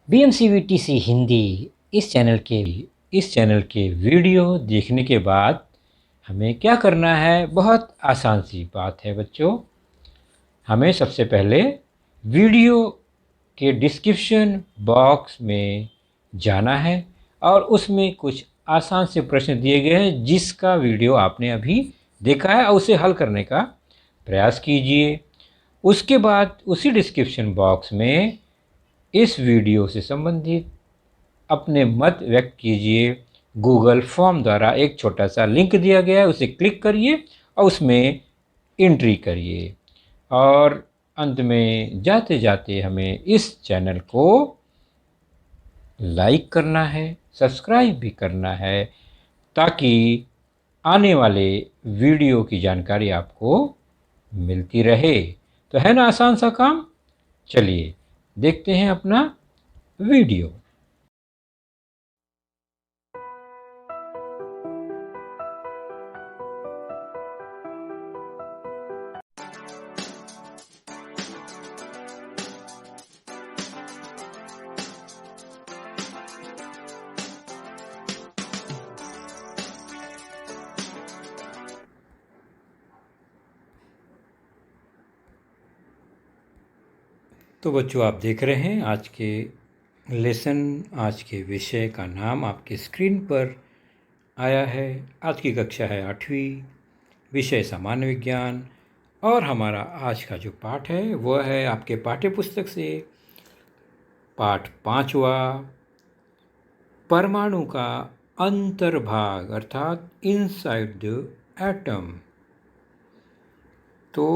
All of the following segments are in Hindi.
BMCVTC हिंदी इस चैनल के वीडियो देखने के बाद हमें क्या करना है? बहुत आसान सी बात है बच्चों। हमें सबसे पहले वीडियो के डिस्क्रिप्शन बॉक्स में जाना है और उसमें कुछ आसान से प्रश्न दिए गए हैं जिसका वीडियो आपने अभी देखा है और उसे हल करने का प्रयास कीजिए। उसके बाद उसी डिस्क्रिप्शन बॉक्स में इस वीडियो से संबंधित अपने मत व्यक्त कीजिए। गूगल फॉर्म द्वारा एक छोटा सा लिंक दिया गया है, उसे क्लिक करिए और उसमें एंट्री करिए। और अंत में जाते जाते हमें इस चैनल को लाइक करना है, सब्सक्राइब भी करना है ताकि आने वाले वीडियो की जानकारी आपको मिलती रहे। तो है ना आसान सा काम? चलिए देखते हैं अपना वीडियो। तो बच्चों, आप देख रहे हैं आज के लेसन, आज के विषय का नाम आपके स्क्रीन पर आया है। आज की कक्षा है 8वीं, विषय सामान्य विज्ञान। और हमारा आज का जो पाठ है वह है आपके पाठ्य पुस्तक से पाठ 5वां, परमाणु का अंतर्भाग अर्थात इनसाइड द एटम। तो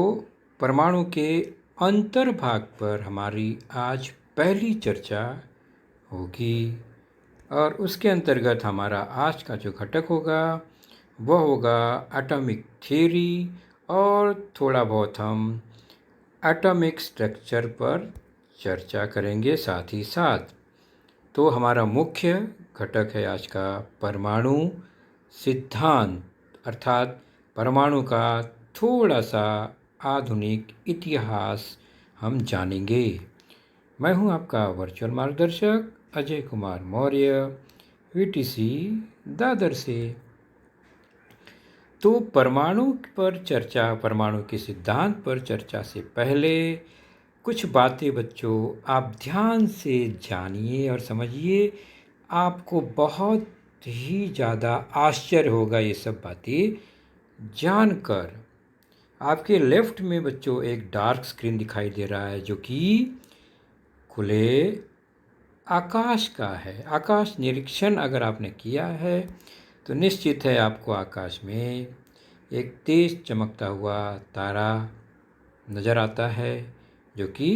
परमाणु के अंतर्भाग पर हमारी आज पहली चर्चा होगी और उसके अंतर्गत हमारा आज का जो घटक होगा वह होगा एटॉमिक थ्योरी और थोड़ा बहुत हम एटॉमिक स्ट्रक्चर पर चर्चा करेंगे साथ ही साथ। तो हमारा मुख्य घटक है आज का परमाणु सिद्धांत अर्थात परमाणु का थोड़ा सा आधुनिक इतिहास हम जानेंगे। मैं हूं आपका वर्चुअल मार्गदर्शक अजय कुमार मौर्य, VTC दादर से। तो परमाणु पर चर्चा, परमाणु के सिद्धांत पर चर्चा से पहले कुछ बातें बच्चों आप ध्यान से जानिए और समझिए। आपको बहुत ही ज़्यादा आश्चर्य होगा ये सब बातें जानकर। आपके लेफ्ट में बच्चों एक डार्क स्क्रीन दिखाई दे रहा है जो कि खुले आकाश का है। आकाश निरीक्षण अगर आपने किया है तो निश्चित है आपको आकाश में एक तेज चमकता हुआ तारा नज़र आता है जो कि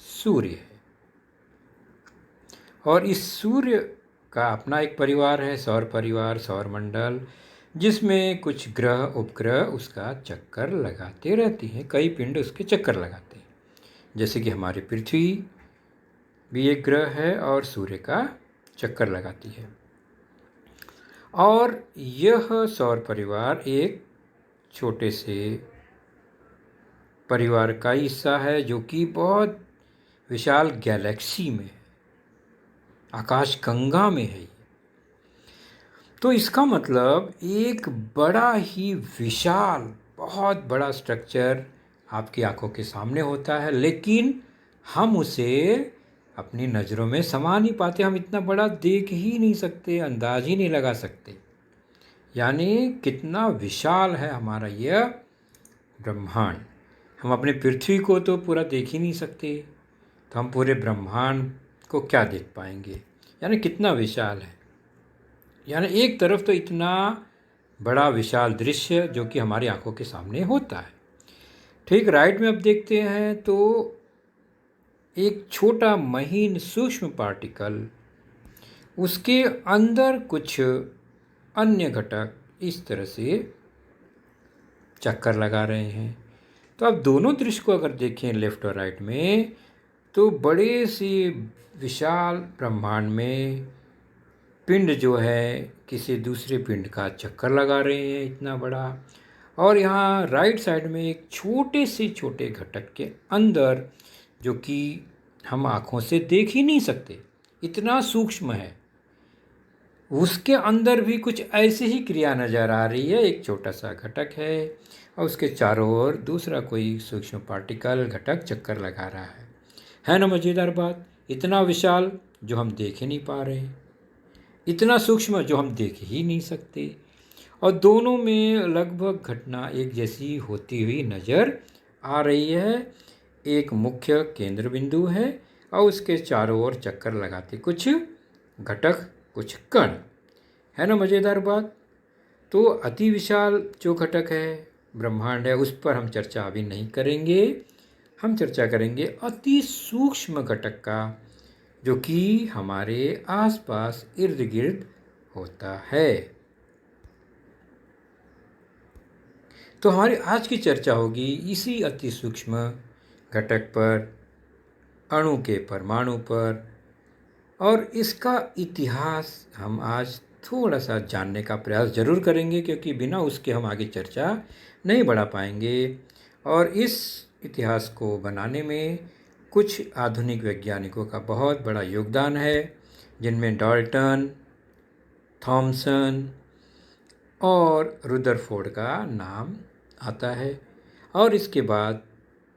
सूर्य है। और इस सूर्य का अपना एक परिवार है, सौर परिवार, सौर मंडल, जिसमें कुछ ग्रह उपग्रह उसका चक्कर लगाते रहती हैं। कई पिंड उसके चक्कर लगाते हैं, जैसे कि हमारी पृथ्वी भी एक ग्रह है और सूर्य का चक्कर लगाती है। और यह सौर परिवार एक छोटे से परिवार का हिस्सा है जो कि बहुत विशाल गैलेक्सी में है, आकाश गंगा में है। तो इसका मतलब एक बड़ा ही विशाल, बहुत बड़ा स्ट्रक्चर आपकी आंखों के सामने होता है, लेकिन हम उसे अपनी नज़रों में समा नहीं पाते। हम इतना बड़ा देख ही नहीं सकते, अंदाज ही नहीं लगा सकते। यानी कितना विशाल है हमारा यह ब्रह्मांड। हम अपने पृथ्वी को तो पूरा देख ही नहीं सकते, तो हम पूरे ब्रह्मांड को क्या देख पाएंगे? यानी कितना विशाल है। यानी एक तरफ तो इतना बड़ा विशाल दृश्य जो कि हमारी आंखों के सामने होता है। ठीक राइट में अब देखते हैं तो एक छोटा महीन सूक्ष्म पार्टिकल, उसके अंदर कुछ अन्य घटक इस तरह से चक्कर लगा रहे हैं। तो अब दोनों दृश्य को अगर देखें लेफ्ट और राइट में, तो बड़े से विशाल ब्रह्मांड में पिंड जो है किसी दूसरे पिंड का चक्कर लगा रहे हैं, इतना बड़ा। और यहाँ राइट साइड में एक छोटे से छोटे घटक के अंदर जो कि हम आँखों से देख ही नहीं सकते, इतना सूक्ष्म है, उसके अंदर भी कुछ ऐसी ही क्रिया नज़र आ रही है। एक छोटा सा घटक है और उसके चारों ओर दूसरा कोई सूक्ष्म पार्टिकल घटक चक्कर लगा रहा है ना मज़ेदार बात? इतना विशाल जो हम देख ही नहीं पा रहे, इतना सूक्ष्म जो हम देख ही नहीं सकते, और दोनों में लगभग घटना एक जैसी होती हुई नज़र आ रही है। एक मुख्य केंद्र बिंदु है और उसके चारों ओर चक्कर लगाते कुछ घटक, कुछ कण, है ना मज़ेदार बात? तो अति विशाल जो घटक है, ब्रह्मांड है, उस पर हम चर्चा अभी नहीं करेंगे। हम चर्चा करेंगे अति सूक्ष्म घटक का, जो कि हमारे आसपास इर्द गिर्द होता है। तो हमारी आज की चर्चा होगी इसी अति सूक्ष्म घटक पर, अणु के परमाणु पर, और इसका इतिहास हम आज थोड़ा सा जानने का प्रयास जरूर करेंगे, क्योंकि बिना उसके हम आगे चर्चा नहीं बढ़ा पाएंगे। और इस इतिहास को बनाने में कुछ आधुनिक वैज्ञानिकों का बहुत बड़ा योगदान है, जिनमें डाल्टन, थॉमसन और रुदरफोर्ड का नाम आता है। और इसके बाद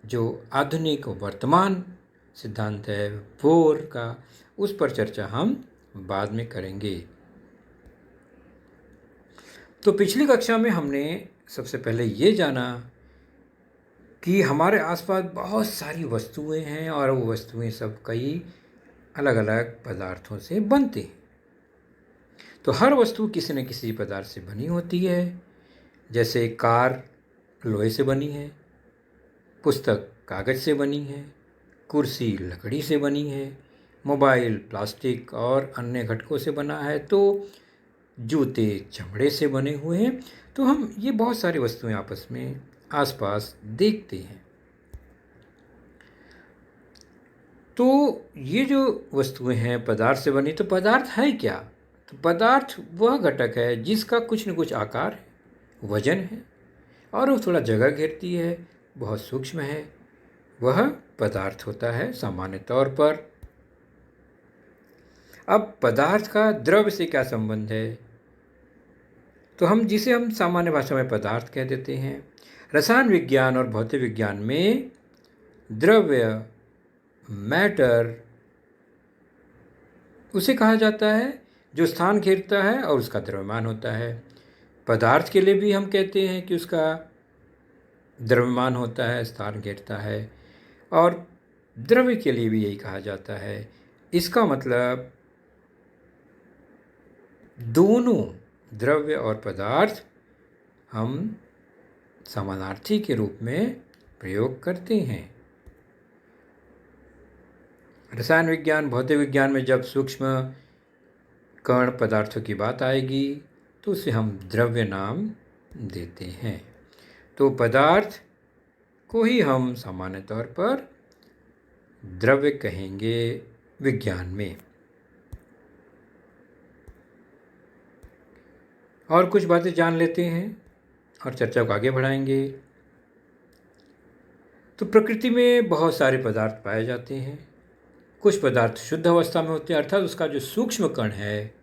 जो आधुनिक वर्तमान सिद्धांत है बोर का, उस पर चर्चा हम बाद में करेंगे। तो पिछली कक्षा में हमने सबसे पहले ये जाना कि हमारे आसपास बहुत सारी वस्तुएं हैं और वो वस्तुएं सब कई अलग अलग पदार्थों से बनती हैं। तो हर वस्तु किसी न किसी पदार्थ से बनी होती है। जैसे कार लोहे से बनी है, पुस्तक कागज़ से बनी है, कुर्सी लकड़ी से बनी है, मोबाइल प्लास्टिक और अन्य घटकों से बना है, तो जूते चमड़े से बने हुए हैं। तो हम ये बहुत सारी वस्तुएं आपस में आसपास देखते हैं। तो ये जो वस्तुएं हैं पदार्थ से बनी, तो पदार्थ है क्या? तो पदार्थ वह घटक है जिसका कुछ न कुछ आकार है, वजन है, और वो थोड़ा जगह घेरती है, बहुत सूक्ष्म है, वह पदार्थ होता है सामान्य तौर पर। अब पदार्थ का द्रव्य से क्या संबंध है? तो जिसे हम सामान्य भाषा में पदार्थ कह देते हैं। रसायन विज्ञान और भौतिक विज्ञान में द्रव्य, मैटर, उसे कहा जाता है जो स्थान घेरता है और उसका द्रव्यमान होता है। पदार्थ के लिए भी हम कहते हैं कि उसका द्रव्यमान होता है, स्थान घेरता है, और द्रव्य के लिए भी यही कहा जाता है। इसका मतलब दोनों द्रव्य और पदार्थ हम समानार्थी के रूप में प्रयोग करते हैं। रसायन विज्ञान, भौतिक विज्ञान में जब सूक्ष्म कण पदार्थों की बात आएगी तो उसे हम द्रव्य नाम देते हैं। तो पदार्थ को ही हम सामान्य तौर पर द्रव्य कहेंगे विज्ञान में। और कुछ बातें जान लेते हैं और चर्चा को आगे बढ़ाएंगे। तो प्रकृति में बहुत सारे पदार्थ पाए जाते हैं। कुछ पदार्थ शुद्ध अवस्था में होते हैं, अर्थात उसका जो सूक्ष्म कण है,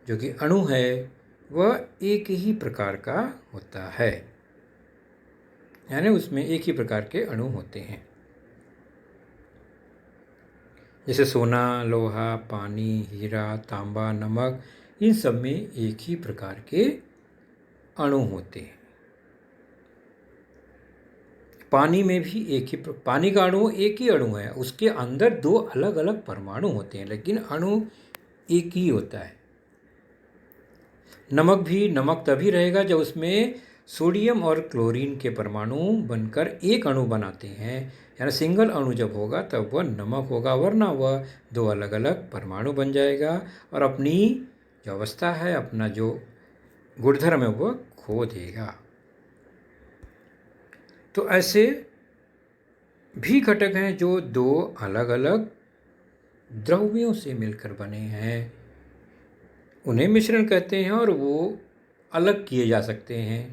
जो कि अणु है, वह एक ही प्रकार का होता है, यानी उसमें एक ही प्रकार के अणु होते हैं। जैसे सोना, लोहा, पानी, हीरा, तांबा, नमक, इन सब में एक ही प्रकार के अणु होते हैं। पानी में भी पानी का अणु एक ही अणु है, उसके अंदर दो अलग अलग परमाणु होते हैं, लेकिन अणु एक ही होता है। नमक भी नमक तभी रहेगा जब उसमें सोडियम और क्लोरीन के परमाणु बनकर एक अणु बनाते हैं, यानी सिंगल अणु जब होगा तब वह नमक होगा, वरना वह दो अलग अलग परमाणु बन जाएगा और अपनी जो अवस्था है, अपना जो गुणधर्म है, वह खो देगा। तो ऐसे भी घटक हैं जो दो अलग अलग द्रव्यों से मिलकर बने हैं, उन्हें मिश्रण कहते हैं, और वो अलग किए जा सकते हैं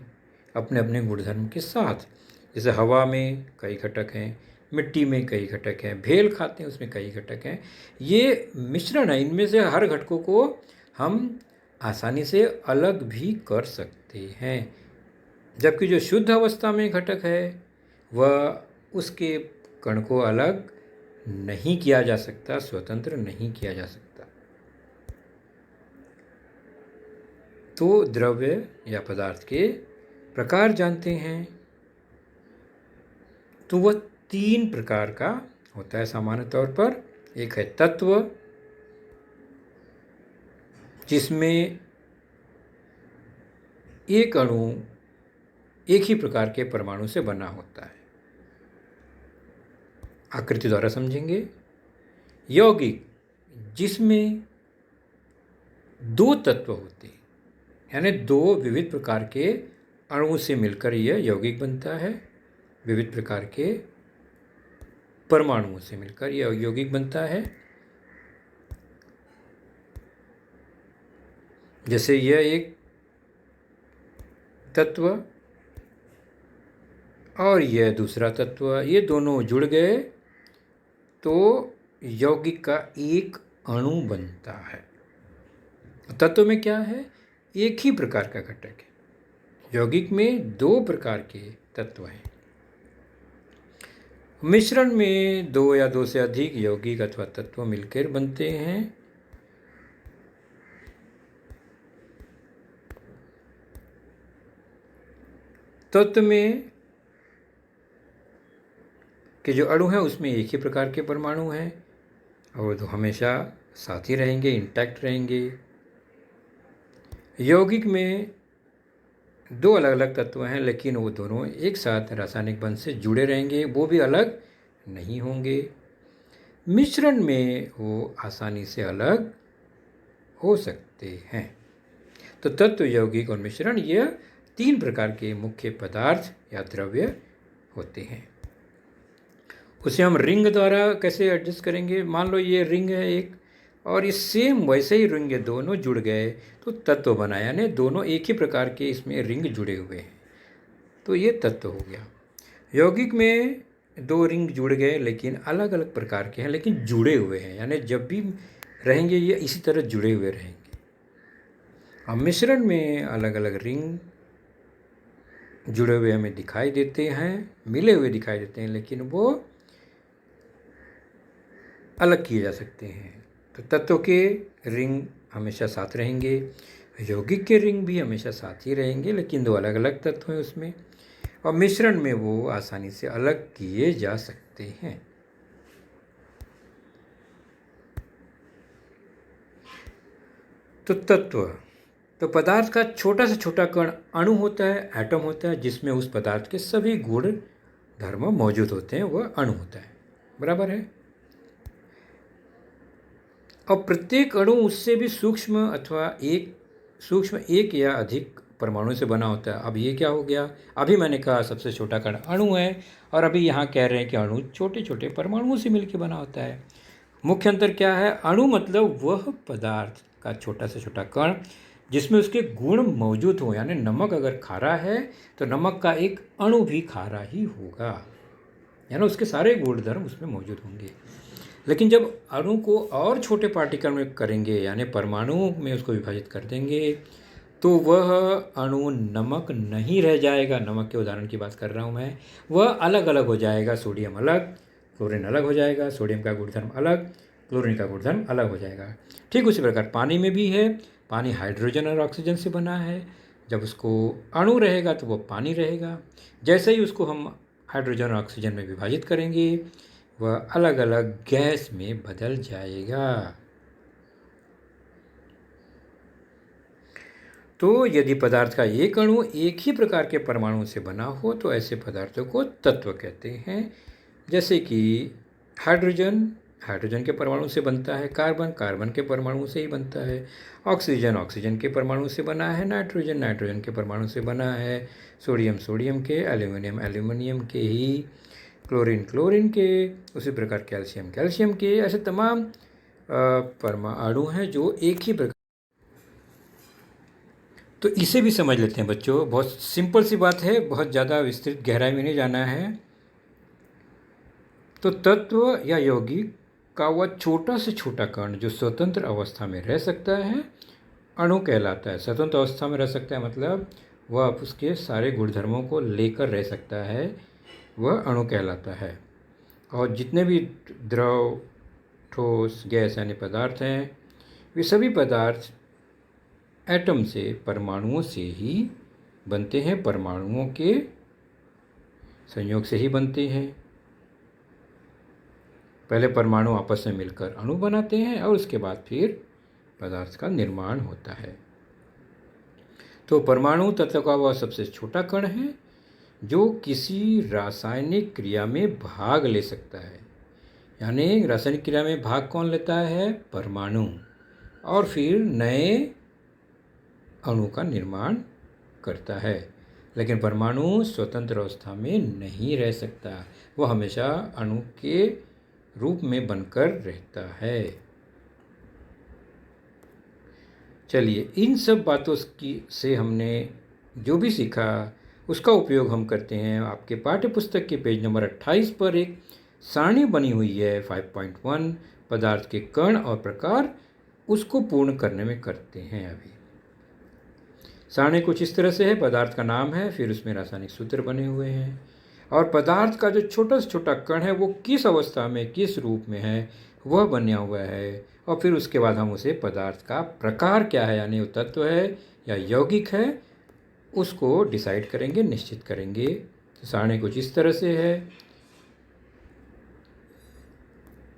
अपने अपने गुणधर्म के साथ। जैसे हवा में कई घटक हैं, मिट्टी में कई घटक हैं, भेल खाते हैं उसमें कई घटक हैं। ये मिश्रण है, इनमें से हर घटकों को हम आसानी से अलग भी कर सकते हैं। जबकि जो शुद्ध अवस्था में घटक है वह उसके कण को अलग नहीं किया जा सकता, स्वतंत्र नहीं किया जा सकता। तो द्रव्य या पदार्थ के प्रकार जानते हैं तो वह 3 प्रकार का होता है सामान्य तौर पर। एक है तत्व, जिसमें एक अणु एक ही प्रकार के परमाणु से बना होता है। आकृति द्वारा समझेंगे। यौगिक, जिसमें 2 तत्व होते हैं, यानी 2 विविध प्रकार के अणुओं से मिलकर यह यौगिक बनता है। विविध प्रकार के परमाणुओं से मिलकर यह यौगिक बनता है। जैसे यह एक तत्व और यह दूसरा तत्व, ये दोनों जुड़ गए तो यौगिक का एक अणु बनता है। तत्व में क्या है? एक ही प्रकार का घटक है। यौगिक में 2 प्रकार के तत्व हैं। मिश्रण में 2 या 2 से अधिक यौगिक अथवा तत्व मिलकर बनते हैं। तत्व में के जो अणु हैं उसमें एक ही प्रकार के परमाणु हैं और तो हमेशा साथ ही रहेंगे, इंटैक्ट रहेंगे। यौगिक में 2 अलग अलग तत्व हैं, लेकिन वो दोनों एक साथ रासायनिक बंध से जुड़े रहेंगे, वो भी अलग नहीं होंगे। मिश्रण में वो आसानी से अलग हो सकते हैं। तो तत्व, यौगिक और मिश्रण, यह 3 प्रकार के मुख्य पदार्थ या द्रव्य होते हैं। उसे हम रिंग द्वारा कैसे एडजस्ट करेंगे? मान लो ये रिंग है एक, और ये सेम वैसे ही रिंग है, दोनों जुड़ गए तो तत्व बना, यानी दोनों एक ही प्रकार के इसमें रिंग जुड़े हुए हैं, तो ये तत्व हो गया। यौगिक में 2 रिंग जुड़ गए लेकिन अलग अलग प्रकार के हैं, लेकिन जुड़े हुए हैं, यानी जब भी रहेंगे ये इसी तरह जुड़े हुए रहेंगे। अब मिश्रण में अलग अलग रिंग जुड़े हुए हमें दिखाई देते हैं, मिले हुए दिखाई देते हैं, लेकिन वो अलग किए जा सकते हैं। तो तत्व के रिंग हमेशा साथ रहेंगे, यौगिक के रिंग भी हमेशा साथ ही रहेंगे, लेकिन 2 अलग अलग तत्व हैं उसमें, और मिश्रण में वो आसानी से अलग किए जा सकते हैं। तो तत्व, तो पदार्थ का छोटा से छोटा कण अणु होता है, एटम होता है, जिसमें उस पदार्थ के सभी गुण धर्म मौजूद होते हैं, वह अणु होता है। बराबर है। और प्रत्येक अणु उससे भी सूक्ष्म अथवा एक या अधिक परमाणु से बना होता है। अब ये क्या हो गया? अभी मैंने कहा सबसे छोटा कण अणु है, और अभी यहाँ कह रहे हैं कि अणु छोटे छोटे परमाणुओं से मिलकर बना होता है। मुख्य अंतर क्या है? अणु मतलब वह पदार्थ का छोटा से छोटा कण जिसमें उसके गुण मौजूद हो, यानी नमक अगर खारा है तो नमक का एक अणु भी खारा ही होगा, यानी उसके सारे गुणधर्म उसमें मौजूद होंगे। लेकिन जब अणु को और छोटे पार्टिकल में करेंगे, यानी परमाणुओं में उसको विभाजित कर देंगे, तो वह अणु नमक नहीं रह जाएगा। नमक के उदाहरण की बात कर रहा हूँ मैं। वह अलग अलग हो जाएगा। सोडियम अलग, क्लोरीन अलग हो जाएगा। सोडियम का गुणधर्म अलग, क्लोरीन का गुणधर्म अलग हो जाएगा। ठीक उसी प्रकार पानी में भी है। पानी हाइड्रोजन और ऑक्सीजन से बना है। जब उसको अणु रहेगा तो वह पानी रहेगा। जैसे ही उसको हम हाइड्रोजन और ऑक्सीजन में विभाजित करेंगे, वह अलग अलग गैस में बदल जाएगा। तो यदि पदार्थ का एक अणु एक ही प्रकार के परमाणु से बना हो तो ऐसे पदार्थों को तत्व कहते हैं। जैसे कि हाइड्रोजन के परमाणु से बनता है। कार्बन के परमाणु से ही बनता है। ऑक्सीजन के परमाणु से बना है। नाइट्रोजन के परमाणु से बना है। सोडियम के, एल्यूमिनियम के ही, क्लोरीन के, उसी प्रकार कैल्शियम के, ऐसे तमाम परमाणु हैं जो एक ही प्रकार। तो इसे भी समझ लेते हैं बच्चों। बहुत सिंपल सी बात है, बहुत ज़्यादा विस्तृत गहराई में नहीं जाना है। तो तत्व या यौगिक का वह छोटा से छोटा कण जो स्वतंत्र अवस्था में रह सकता है अणु कहलाता है। स्वतंत्र अवस्था में रह सकता है मतलब वह उसके सारे गुणधर्मों को लेकर रह सकता है, वह अणु कहलाता है। और जितने भी द्रव, ठोस, गैस यानी पदार्थ हैं, वे सभी पदार्थ एटम से, परमाणुओं से ही बनते हैं, परमाणुओं के संयोग से ही बनते हैं। पहले परमाणु आपस में मिलकर अणु बनाते हैं और उसके बाद फिर पदार्थ का निर्माण होता है। तो परमाणु तत्व का वह सबसे छोटा कण है जो किसी रासायनिक क्रिया में भाग ले सकता है। यानी रासायनिक क्रिया में भाग कौन लेता है? परमाणु। और फिर नए अणु का निर्माण करता है। लेकिन परमाणु स्वतंत्र अवस्था में नहीं रह सकता, वह हमेशा अणु के रूप में बनकर रहता है। चलिए, इन सब बातों से हमने जो भी सीखा उसका उपयोग हम करते हैं। आपके पाठ्य पुस्तक के पेज नंबर 28 पर एक सारणी बनी हुई है 5.1 पदार्थ के कण और प्रकार, उसको पूर्ण करने में करते हैं। अभी सारणी कुछ इस तरह से है। पदार्थ का नाम है, फिर उसमें रासायनिक सूत्र बने हुए हैं और पदार्थ का जो छोटा से छोटा कण है वो किस अवस्था में, किस रूप में है वह बना हुआ है। और फिर उसके बाद हम उसे पदार्थ का प्रकार क्या है, यानी वो तत्व है या यौगिक है, उसको डिसाइड करेंगे, निश्चित करेंगे। तो सारणी कुछ इस तरह से है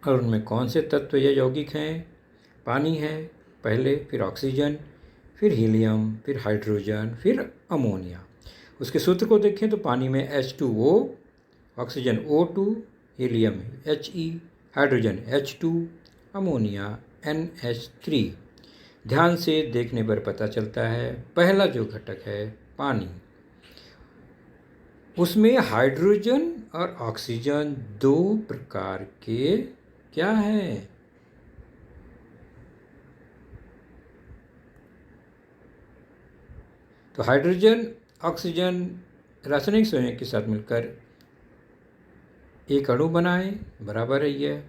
और उनमें कौन से तत्व या यौगिक हैं? पानी है पहले, फिर ऑक्सीजन, फिर हीलियम, फिर हाइड्रोजन, फिर अमोनिया। उसके सूत्र को देखें तो पानी में H2O, oxygen O2, helium He, hydrogen H2, ammonia NH3। ध्यान से देखने पर पता चलता है पहला जो घटक है पानी, उसमें हाइड्रोजन और ऑक्सीजन दो प्रकार के क्या हैं? तो हाइड्रोजन ऑक्सीजन रासायनिक संयोग के साथ मिलकर एक अणु बनाए, बराबर है यह।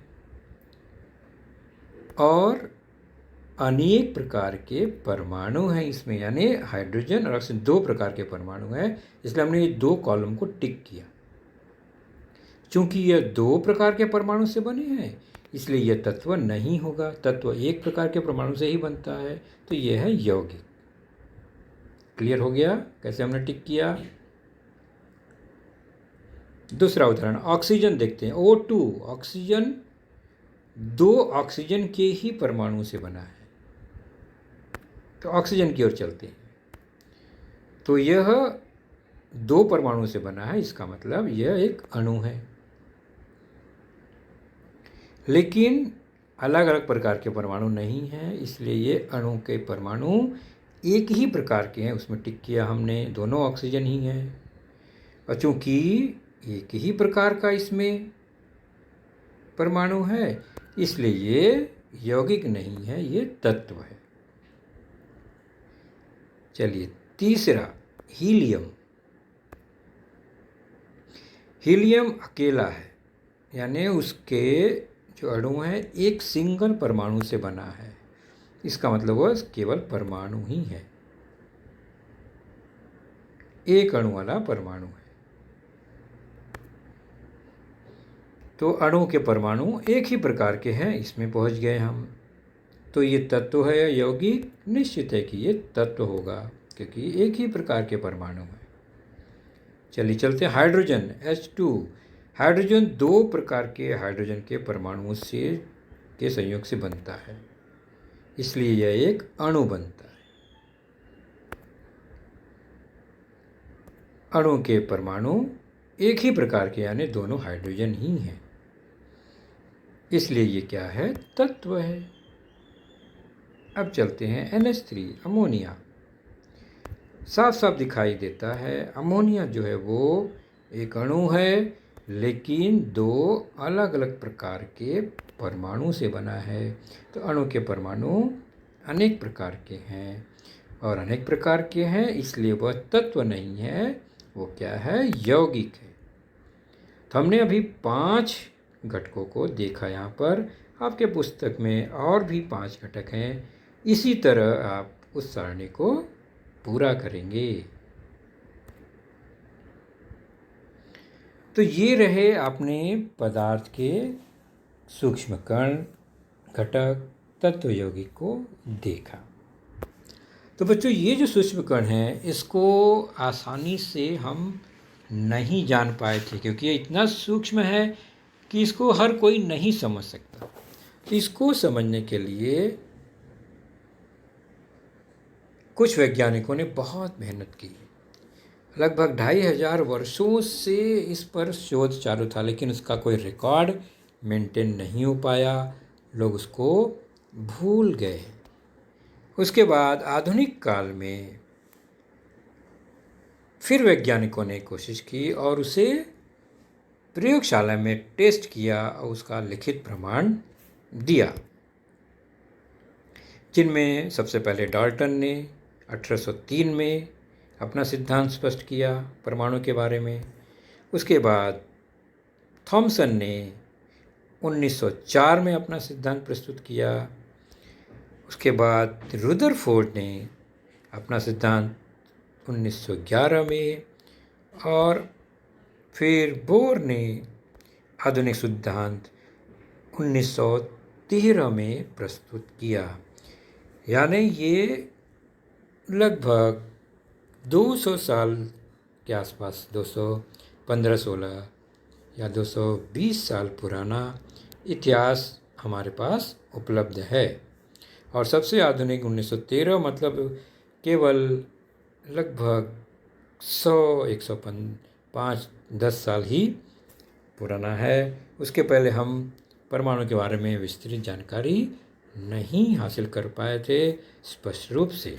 और अनेक प्रकार के परमाणु हैं इसमें, यानी हाइड्रोजन और ऑक्सीजन दो प्रकार के परमाणु हैं, इसलिए हमने ये दो कॉलम को टिक किया। चूंकि यह दो प्रकार के परमाणु से बने हैं इसलिए यह तत्व नहीं होगा। तत्व एक प्रकार के परमाणु से ही बनता है, तो यह है यौगिक। क्लियर हो गया कैसे हमने टिक किया? दूसरा उदाहरण ऑक्सीजन देखते हैं। O2, ऑक्सीजन दो ऑक्सीजन के ही परमाणु से बना है, तो ऑक्सीजन की ओर चलते हैं। तो यह दो परमाणु से बना है, इसका मतलब यह एक अणु है। लेकिन अलग अलग प्रकार के परमाणु नहीं हैं, इसलिए ये अणु के परमाणु एक ही प्रकार के हैं, उसमें टिक किया हमने, दोनों ऑक्सीजन ही हैं। और चूंकि एक ही प्रकार का इसमें परमाणु है इसलिए ये यौगिक नहीं है, ये तत्व है। चलिए, तीसरा हीलियम। हीलियम अकेला है, यानी उसके जो अणु है एक सिंगल परमाणु से बना है, इसका मतलब वह केवल परमाणु ही है, एक अणु वाला परमाणु है। तो अणु के परमाणु एक ही प्रकार के हैं, इसमें पहुंच गए हम। तो ये तत्व है या यौगिक? निश्चित है कि ये तत्व होगा क्योंकि एक ही प्रकार के परमाणु हैं। चलिए चलते हैं हाइड्रोजन H2। हाइड्रोजन दो प्रकार के हाइड्रोजन के परमाणुओं से के संयोग से बनता है, इसलिए यह एक अणु बनता है। अणु के परमाणु एक ही प्रकार के, यानी दोनों हाइड्रोजन ही हैं, इसलिए ये क्या है? तत्व है। अब चलते हैं NH3, अमोनिया। साफ साफ दिखाई देता है अमोनिया जो है वो एक अणु है, लेकिन दो अलग अलग प्रकार के परमाणु से बना है। तो अणु के परमाणु अनेक प्रकार के हैं, और अनेक प्रकार के हैं इसलिए वह तत्व नहीं है, वो क्या है? यौगिक है। तो हमने अभी 5 घटकों को देखा। यहाँ पर आपके पुस्तक में और भी 5 घटक हैं। इसी तरह आप उस सारणी को पूरा करेंगे। तो ये रहे आपने पदार्थ के सूक्ष्म कण, घटक, तत्व यौगिक को देखा। तो बच्चों, ये जो सूक्ष्म कण है इसको आसानी से हम नहीं जान पाए थे, क्योंकि ये इतना सूक्ष्म है कि इसको हर कोई नहीं समझ सकता। तो इसको समझने के लिए कुछ वैज्ञानिकों ने बहुत मेहनत की। लगभग 2500 वर्षों से इस पर शोध चालू था, लेकिन उसका कोई रिकॉर्ड मेंटेन नहीं हो पाया। लोग उसको भूल गए। उसके बाद आधुनिक काल में फिर वैज्ञानिकों ने कोशिश की और उसे प्रयोगशाला में टेस्ट किया और उसका लिखित प्रमाण दिया, जिनमें सबसे पहले डाल्टन ने 1803 में अपना सिद्धांत स्पष्ट किया परमाणु के बारे में। उसके बाद थॉमसन ने 1904 में अपना सिद्धांत प्रस्तुत किया। उसके बाद रुदरफोर्ड ने अपना सिद्धांत 1911 में, और फिर बोर ने आधुनिक सिद्धांत 1913 में प्रस्तुत किया। यानी ये लगभग 200 साल के आसपास, 215-16 या 220 साल पुराना इतिहास हमारे पास उपलब्ध है। और सबसे आधुनिक 1913, मतलब केवल लगभग 100-105-10 साल ही पुराना है। उसके पहले हम परमाणु के बारे में विस्तृत जानकारी नहीं हासिल कर पाए थे स्पष्ट रूप से।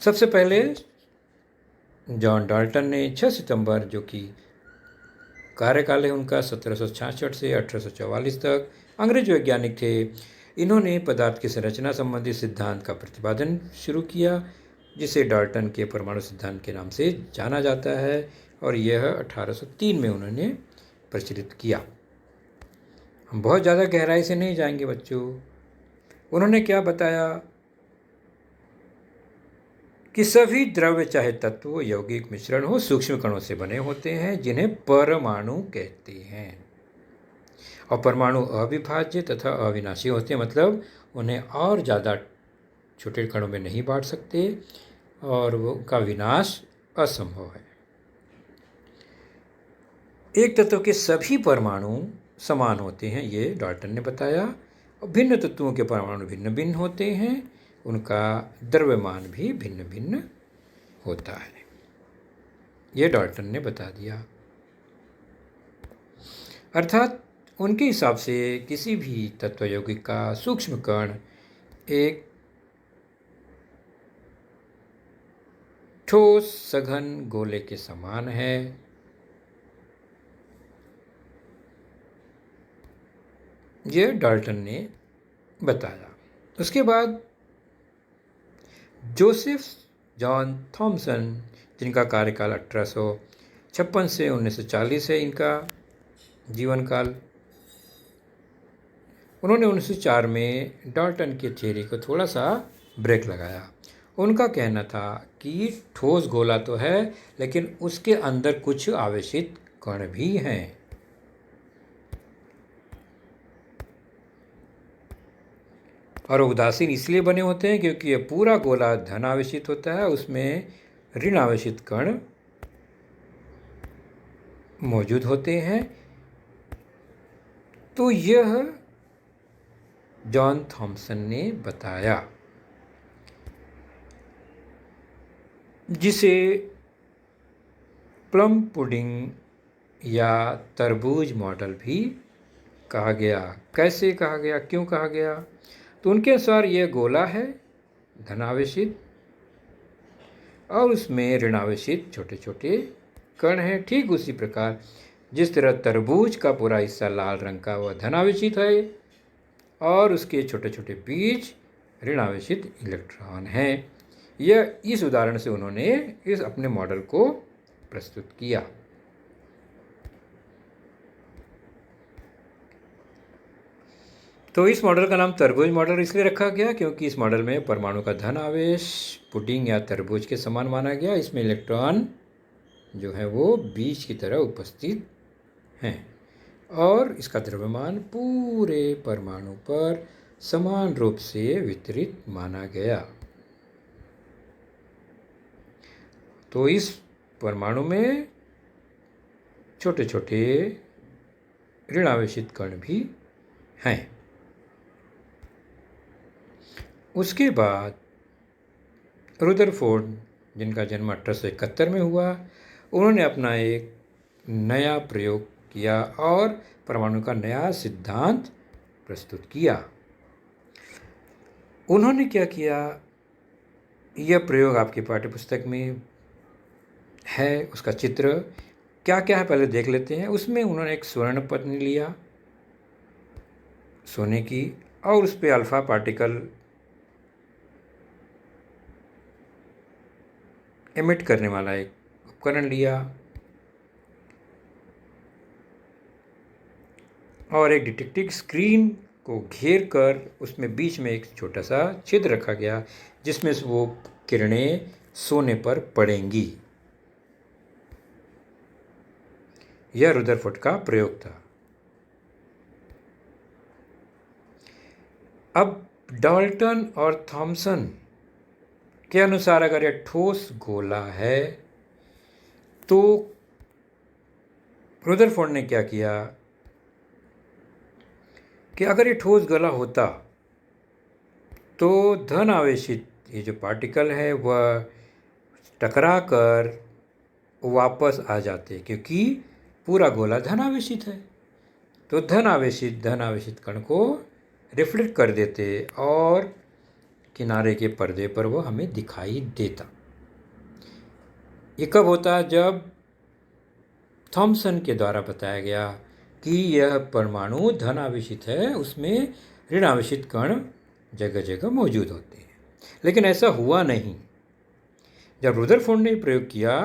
सबसे पहले जॉन डाल्टन ने 6 सितंबर, जो कि कार्यकाल है उनका 1766 से 1844 तक, अंग्रेज वैज्ञानिक थे। इन्होंने पदार्थ की संरचना संबंधी सिद्धांत का प्रतिपादन शुरू किया, जिसे डाल्टन के परमाणु सिद्धांत के नाम से जाना जाता है, और यह 1803 में उन्होंने प्रचलित किया। हम बहुत ज़्यादा गहराई से नहीं जाएंगे बच्चों। उन्होंने क्या बताया कि सभी द्रव्य, चाहे तत्व, यौगिक मिश्रण हो, सूक्ष्म कणों से बने होते हैं, जिन्हें परमाणु कहते हैं। और परमाणु अविभाज्य तथा अविनाशी होते हैं, मतलब उन्हें और ज़्यादा छोटे कणों में नहीं बांट सकते और उनका विनाश असंभव है। एक तत्व के सभी परमाणु समान होते हैं, ये डाल्टन ने बताया। और भिन्न तत्वों के परमाणु भिन्न भिन्न होते हैं, उनका द्रव्यमान भी भिन्न भिन्न होता है, ये डाल्टन ने बता दिया। अर्थात उनके हिसाब से किसी भी तत्व यौगिक का सूक्ष्म कण एक ठोस सघन गोले के समान है। यह डाल्टन ने बताया। उसके बाद जोसेफ जॉन थॉमसन, जिनका कार्यकाल 1856 से 1940 है, इनका जीवन काल, उन्होंने 1904 में डाल्टन की थ्योरी को थोड़ा सा ब्रेक लगाया। उनका कहना था कि ठोस गोला तो है, लेकिन उसके अंदर कुछ आवेशित कण भी हैं। और उदासीन इसलिए बने होते हैं क्योंकि ये पूरा गोला धन आवेशित होता है, उसमें ऋण आवेशित कण मौजूद होते हैं। तो यह जॉन थॉमसन ने बताया, जिसे प्लम पुडिंग या तरबूज मॉडल भी कहा गया। कैसे कहा गया, क्यों कहा गया? तो उनके अनुसार यह गोला है धनावेशित, और उसमें ऋणावेशित छोटे छोटे कण हैं। ठीक उसी प्रकार जिस तरह तरबूज का पूरा हिस्सा लाल रंग का वह धनावेशित है, और उसके छोटे छोटे बीज ऋणावेशित इलेक्ट्रॉन हैं। यह इस उदाहरण से उन्होंने इस अपने मॉडल को प्रस्तुत किया। तो इस मॉडल का नाम तरबूज मॉडल इसलिए रखा गया क्योंकि इस मॉडल में परमाणु का धन आवेश पुडिंग या तरबूज के समान माना गया। इसमें इलेक्ट्रॉन जो है वो बीज की तरह उपस्थित हैं और इसका द्रव्यमान पूरे परमाणु पर समान रूप से वितरित माना गया। तो इस परमाणु में छोटे छोटे ऋण आवेशित कण भी हैं। उसके बाद रुदरफोर्ड, जिनका जन्म 1871 में हुआ, उन्होंने अपना एक नया प्रयोग किया और परमाणु का नया सिद्धांत प्रस्तुत किया। उन्होंने क्या किया, यह प्रयोग आपकी पाठ्यपुस्तक में है, उसका चित्र क्या क्या है पहले देख लेते हैं। उसमें उन्होंने एक स्वर्ण पत्नी लिया सोने की और उस पर अल्फा पार्टिकल एमिट करने वाला एक उपकरण लिया और एक डिटेक्टिंग स्क्रीन को घेर कर उसमें बीच में एक छोटा सा छिद्र रखा गया जिसमें से वो किरणें सोने पर पड़ेंगी। यह रुदरफोर्ड का प्रयोग था। अब डाल्टन और थॉमसन के अनुसार अगर यह ठोस गोला है तो रुदरफोर्ड ने क्या किया कि अगर ये ठोस गोला होता तो धन आवेशित ये जो पार्टिकल है वह टकरा कर वापस आ जाते, क्योंकि पूरा गोला धन आवेशित है। तो धन आवेशित कण को रिफ्लेक्ट कर देते और किनारे के पर्दे पर वो हमें दिखाई देता। ये कब होता, जब थॉमसन के द्वारा बताया गया कि यह परमाणु धन आवेशित है, उसमें ऋण आवेशित कण जगह जगह मौजूद होते हैं। लेकिन ऐसा हुआ नहीं। जब रुदरफोर्ड ने प्रयोग किया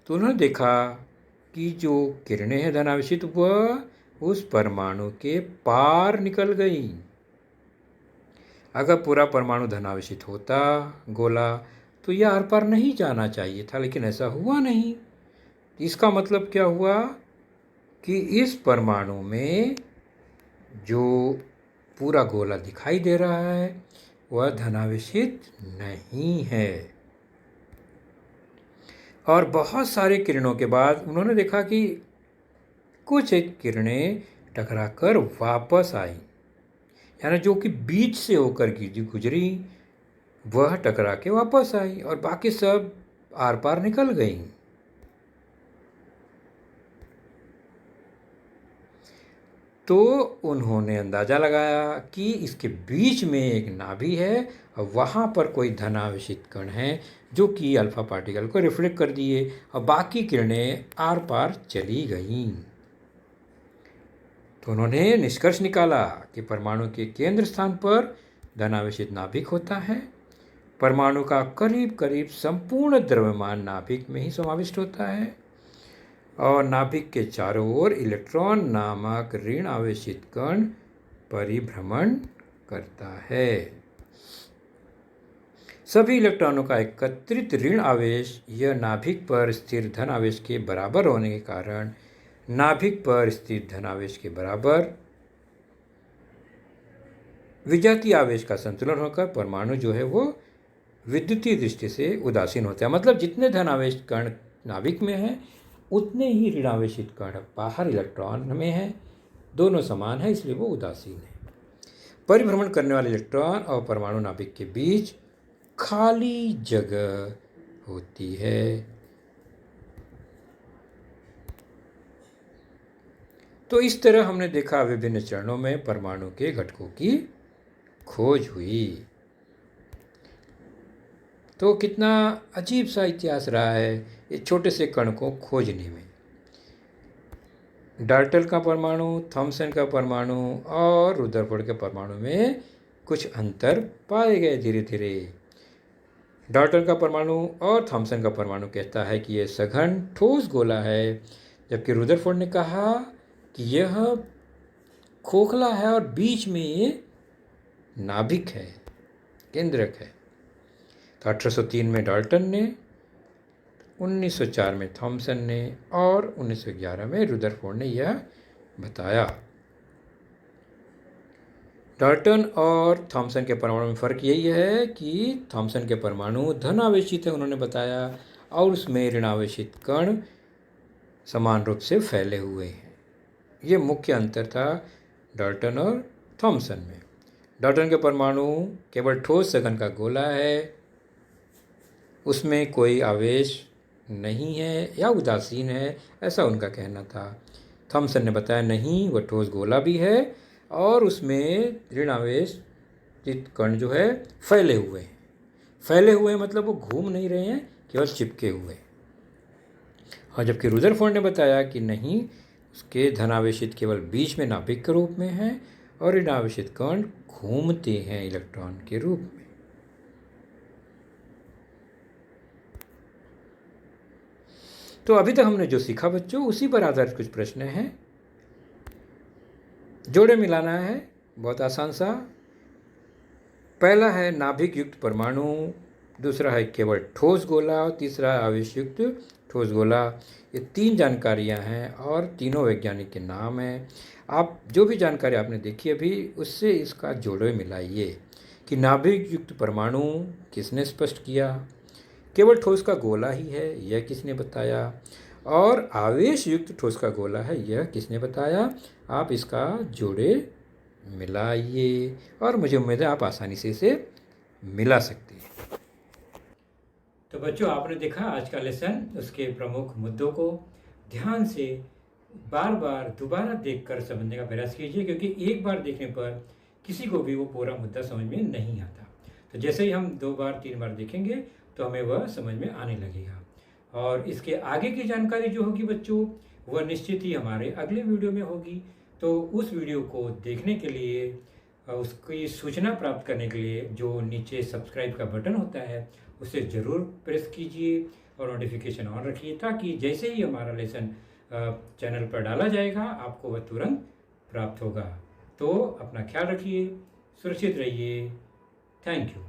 तो उन्होंने देखा कि जो किरणें हैं धन आवेशित वह उस परमाणु के पार निकल गई। अगर पूरा परमाणु धनावेशित होता गोला तो यह आर पार नहीं जाना चाहिए था, लेकिन ऐसा हुआ नहीं। इसका मतलब क्या हुआ कि इस परमाणु में जो पूरा गोला दिखाई दे रहा है वह धनावेशित नहीं है। और बहुत सारे किरणों के बाद उन्होंने देखा कि कुछ एक किरणें टकराकर वापस आई, यानी जो कि बीच से होकर गुजरी वह टकरा के वापस आई और बाकी सब आर पार निकल गई। तो उन्होंने अंदाज़ा लगाया कि इसके बीच में एक नाभि है और वहाँ पर कोई धनावेशित कण है जो कि अल्फा पार्टिकल को रिफ्लेक्ट कर दिए और बाकी किरणें आर पार चली गईं। तो उन्होंने निष्कर्ष निकाला कि परमाणु के केंद्र स्थान पर धनावेशित नाभिक होता है। परमाणु का करीब करीब संपूर्ण द्रव्यमान नाभिक में ही समाविष्ट होता है और नाभिक के चारों ओर इलेक्ट्रॉन नामक ऋण आवेशित कण परिभ्रमण करता है। सभी इलेक्ट्रॉनों का एकत्रित ऋण आवेश यह नाभिक पर स्थिर धन आवेश के बराबर होने के कारण नाभिक पर स्थित धनावेश के बराबर विजातीय आवेश का संतुलन होकर परमाणु जो है वो विद्युतीय दृष्टि से उदासीन होता है। मतलब जितने धनावेश कण नाभिक में हैं उतने ही ऋणावेशित कण बाहर इलेक्ट्रॉन में हैं, दोनों समान है इसलिए वो उदासीन है। परिभ्रमण करने वाले इलेक्ट्रॉन और परमाणु नाभिक के बीच खाली जगह होती है। तो इस तरह हमने देखा विभिन्न चरणों में परमाणु के घटकों की खोज हुई। तो कितना अजीब सा इतिहास रहा है ये छोटे से कण को खोजने में। डाल्टन का परमाणु, थॉमसन का परमाणु और रुदरफोर्ड के परमाणु में कुछ अंतर पाए गए धीरे धीरे। डाल्टन का परमाणु और थॉमसन का परमाणु कहता है कि यह सघन ठोस गोला है, जबकि रुदरफोर्ड ने कहा कि यह खोखला है और बीच में ये नाभिक है, केंद्रक है। तो 1803 में डाल्टन ने, 1904 में थॉमसन ने और 1911 में रुदरफोर्ड ने यह बताया। डाल्टन और थॉमसन के परमाणु में फ़र्क यही है कि थॉमसन के परमाणु धन आवेशित है, उन्होंने बताया, और उसमें ऋण आवेशित कण समान रूप से फैले हुए हैं। ये मुख्य अंतर था डाल्टन और थॉमसन में। डाल्टन के परमाणु केवल ठोस सघन का गोला है, उसमें कोई आवेश नहीं है या उदासीन है, ऐसा उनका कहना था। थॉमसन ने बताया नहीं, वह ठोस गोला भी है और उसमें ऋण आवेश कण जो है फैले हुए हैं। फैले हुए मतलब वो घूम नहीं रहे हैं, केवल चिपके हुए। और जबकि रुदरफोर्ड ने बताया कि नहीं, उसके धनावेशित केवल बीच में नाभिक के रूप में हैं और ऋण आवेशित कण घूमते हैं इलेक्ट्रॉन के रूप में। तो अभी तक हमने जो सीखा बच्चों, उसी पर आधारित कुछ प्रश्न हैं। जोड़े मिलाना है, बहुत आसान सा। पहला है नाभिक युक्त परमाणु, दूसरा है केवल ठोस गोला, और तीसरा आवेश युक्त ठोस गोला। ये 3 जानकारियां हैं और तीनों वैज्ञानिक के नाम हैं। आप जो भी जानकारी आपने देखी अभी, उससे इसका जोड़े मिलाइए कि नाभिक युक्त परमाणु किसने स्पष्ट किया, केवल ठोस का गोला ही है, यह किसने बताया, और आवेश युक्त ठोस का गोला है, यह किसने बताया। आप इसका जोड़े मिलाइए और मुझे उम्मीद है आप आसानी से इसे मिला सकते हैं। तो बच्चों, आपने देखा आज का लेसन, उसके प्रमुख मुद्दों को ध्यान से बार बार दोबारा देखकर समझने का प्रयास कीजिए, क्योंकि एक बार देखने पर किसी को भी वो पूरा मुद्दा समझ में नहीं आता। तो जैसे ही हम 2 बार 3 बार देखेंगे तो हमें वह समझ में आने लगेगा। और इसके आगे की जानकारी जो होगी बच्चों, वह निश्चित ही हमारे अगले वीडियो में होगी। तो उस वीडियो को देखने के लिए, उसकी सूचना प्राप्त करने के लिए जो नीचे सब्सक्राइब का बटन होता है उसे ज़रूर प्रेस कीजिए और नोटिफिकेशन ऑन रखिए, ताकि जैसे ही हमारा लेसन चैनल पर डाला जाएगा आपको वह तुरंत प्राप्त होगा। तो अपना ख्याल रखिए, सुरक्षित रहिए। Thank you.